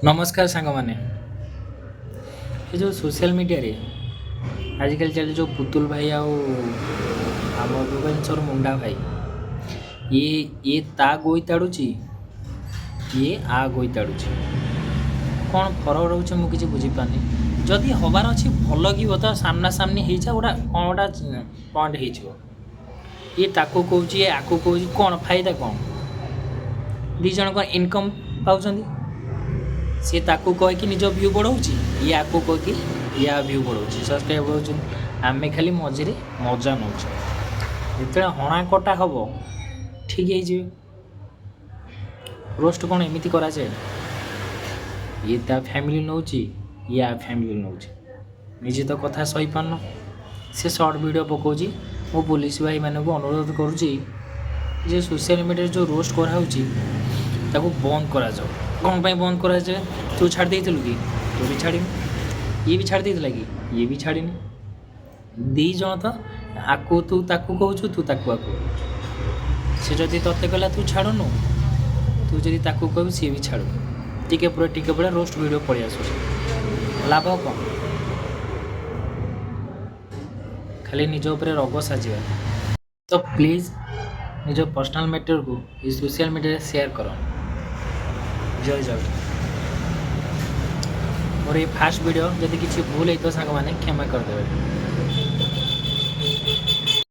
नमस्कार सांगमाने ये जो सोशल मीडिया रे आजिकल चले जो पुतुल भाई आम भुवनेश्वर मुंडा भाई ये ता गोई ताड़ुची ये आ गोई ताड़ुची कौन फरक रोचे मुझे किसी बुझीपारनी जदि हबार अच्छी भल कि तो सामना सामनी हो गोटा कौन गोटा पॉइंट हो ये ताकू कौन ये आकू कौन कौन फायदा कौन दी जन कौन इनकम पाँच सी ताकू कहीकि निज व्यू बढ़ाऊँगी ये आपको कहीकि या व्यू बढ़ाऊँगी सब्सक्राइब बढ़ाऊँ आम खाली मझे मजा नौ जो हणा कटा हम ठीक है रोस्ट कौन एमती कराए ये ता फैमिली नौ या फैमिली नौ निजे तो कथा सही पारन से सर्ट वीडियो पकाऊँ मो पुलिस भाई मानक अनुरोध करुँची जे सोशल मीडिया जो रोस्ट कराऊँगी ताको बंद करा जाओ कौन पाई बंद करा जाए तू छाड़ देलु कि तू भी छाड़ी ये भी छाड़ देला कि ये भी छाड़नी दी जन तो आकू तू ताकू कहू तू ताकू आकू से जदि तत्ते कहला तू छाड़ुनु तू जदि ताकू कहू सी भी छाड़ू टिके पूरा रोस्ट वीडियो पड़े आस लाभ कौन खाली निज उपरे रग साजा तो प्लीज निज पर्सनल मैटर को ये सोशल मीडिया शेयर करो जय जगन्नाथ मोर ये फास्ट वीडियो जदि किसी भूल है तो सांग मैंने क्षमा करदे।